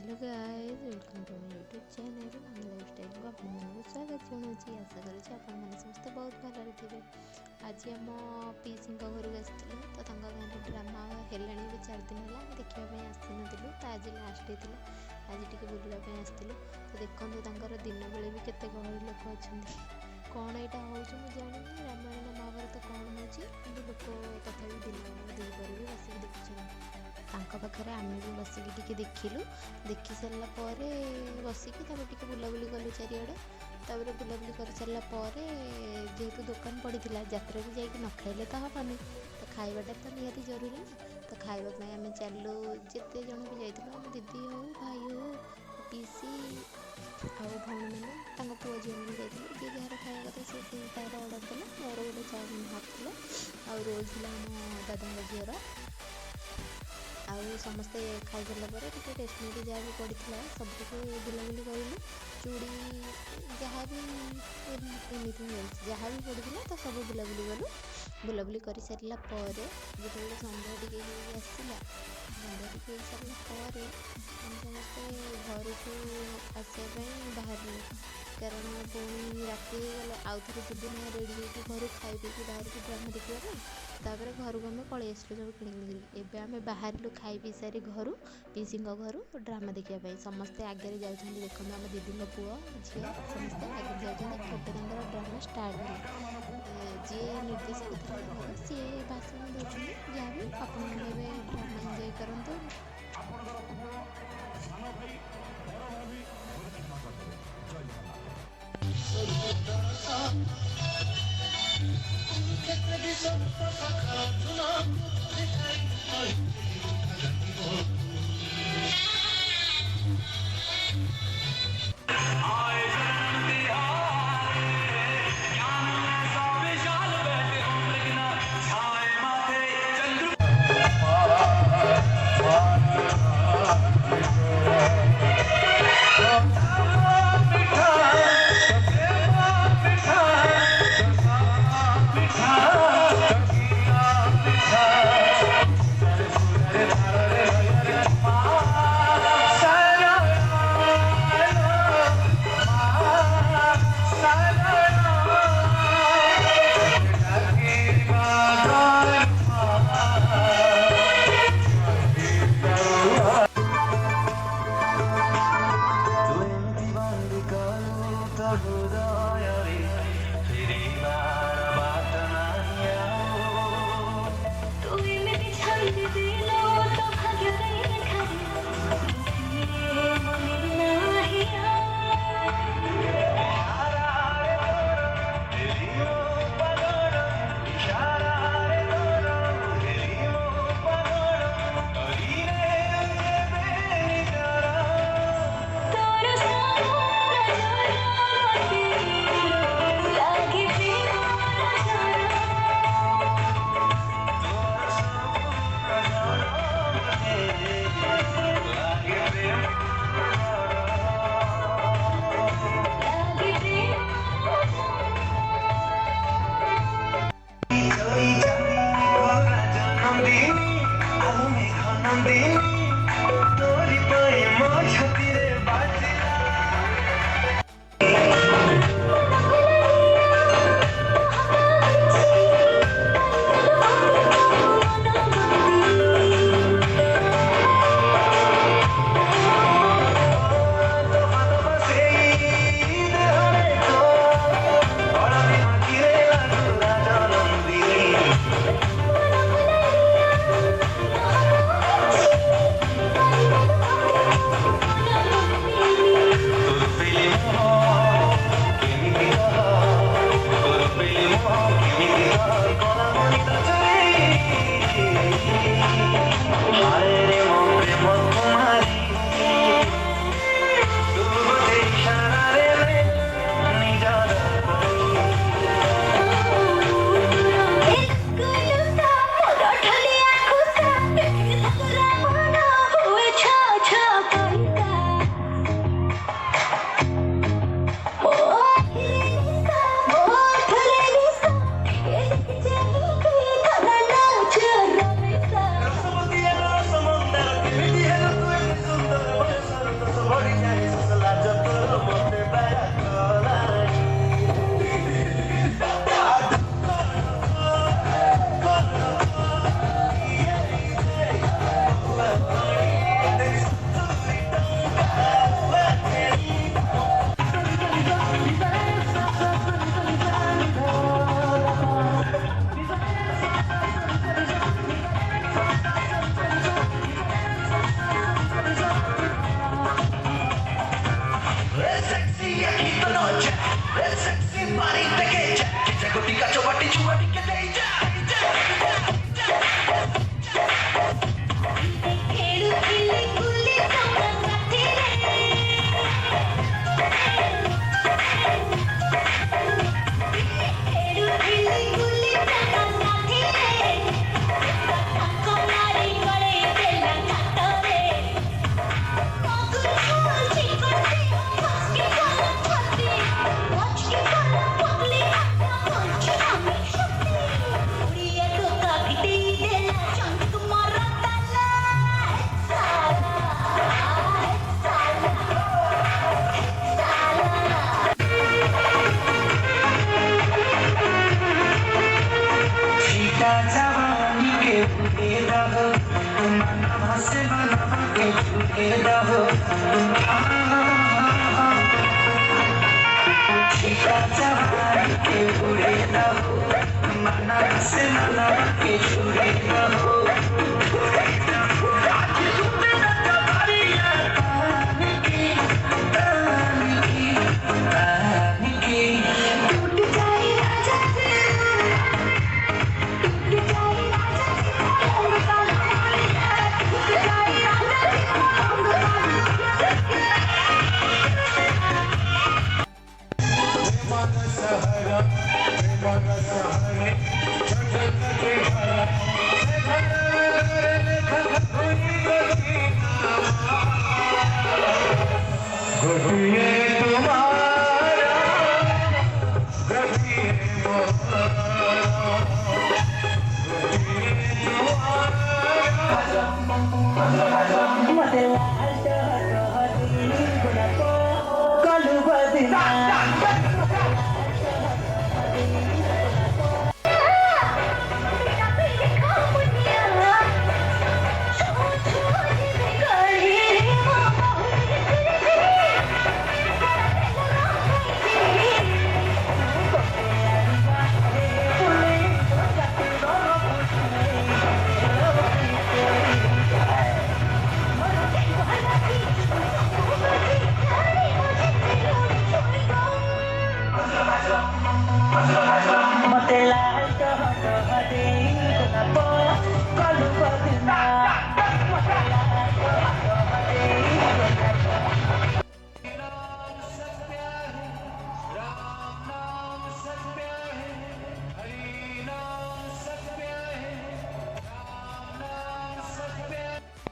Hello guys, welcome to my YouTube channel lifestyle को आपको स्वागत जनाऊँगी। आशा करुँच आपने समस्ते बहुत भलରେ थे। आज आम पीसी घर आसलु तो गाँव ड्रामा है भी 4 दिन है देखापी आसलु तो आज लास्ट होता आज टी बुलापी आसलु तो देखते दिन बेले भी केते गहली लोक अच्छा कौन यहाँ हो जानी रामायण महाभारत कौन हो लोक तथा दिन द्विपर भी बसिक देखुं पाखे आम भी बसिक देखिलु देखी सारापर बसिकी टे बुलाबुली कलु चारिड़े तापर बुलाबुली कर सारापर जेहेतु दुकान पड़ी यात्रा भी जाकि न खाइले तो हेनी तो खाइबाटा तो निहाती जरूरी तो खाइबापी आम चलू जिते जन भी जाइलु आम दीदी हो भाई हो पीसी आ भौणी मैंने पुओ झील भी जाइलु जी जार खाया कथा से तार अर्डर देला मोर गोटे चाउमिन हाफ किलो आ रोज है आम दादा झीर आउ समस्ते खाई सारापर टे टेस्टमेरी जहाँ भी पड़ा सबको बुलाबुली करूँ चूड़ी जहाँ भी एनिथिंग जहाँ भी पड़ा तो सब बुलाबुली कलु बुलाबुली कर सारापर जो सन्ध्या टी आसला सन्ध्या टी सारापर हम समस्ते घर को आसवाई बाहर कारण पुणी राति गले आउ थे दुदिन रेडी होगी घर खाई पी बाहर की ड्रामा देखा तापर घर को आम पलि आसलु सब किणिक एवं आम बाहर खाई पी सारी घर पीसी घर ड्रामा देखापी समस्ते आगे जाऊँ देखो आम दीदी पुओ झी समस्ते आगे जाऊँ एपटे ड्रामा स्टार्ट है जी निर्देशक घर सी भाषण दूसरी जहाँ भी आपने ड्रामा एंजॉय करूँ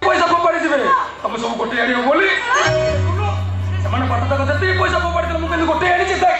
पैसा फोपाड़ी देबे तमे सब गोटे आड़ी बोली ସେମାନେ ପାଠ ତକ ଯେତିକି ପଇସା ଫୋପାଡ଼ି ଦେଲେ ମୁଁ କିନ୍ତୁ ଗୋटे ଆଣିଛି ଦେଖ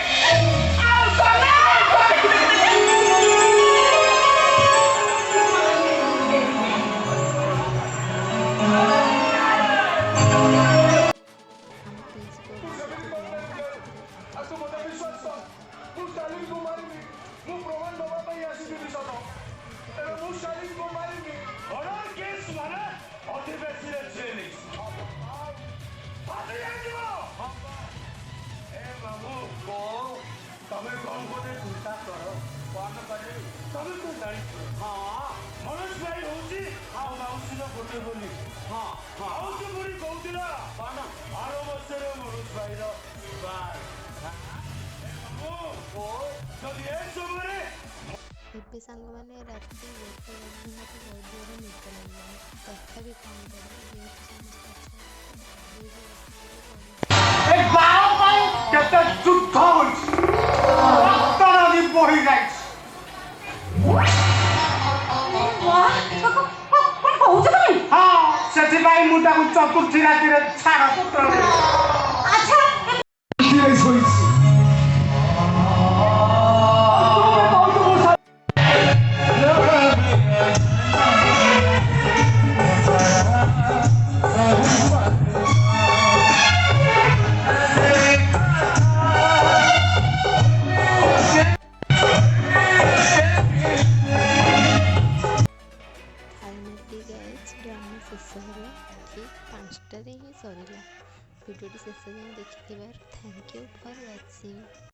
ଏବେ ସାଙ୍ଗମାନେ ରାତି 1 ବାଜି ମୋତେ ବହୁତ ଜୋରରେ ନିଦ ଲାଗିଲାଣି ତଥାପି କ'ଣ କରିବି ଯେହେତୁ ସମସ୍ତେ କେତେ ଯୁଦ୍ଧ ହୋଇଛି ରକ୍ତ ନଦୀ ବହି ଯାଇଛି ହଁ ସେଥିପାଇଁ ମୁଁ ତାକୁ ଚତୁର୍ଥୀ ରାତିରେ ଛାଡ଼ ପତ୍ର ଶୋଇଛି ଡ୍ରାମା ଶେଷ ହେଲା ଠିକ୍ 5ଟାରେ ହିଁ ସରିଲା ଭିଡ଼ିଓଟି ଶେଷ ଯାଏଁ ଦେଖିଥିବାରୁ ଥ୍ୟାଙ୍କ ୟୁ ଫର୍ ୱାଚିଂ।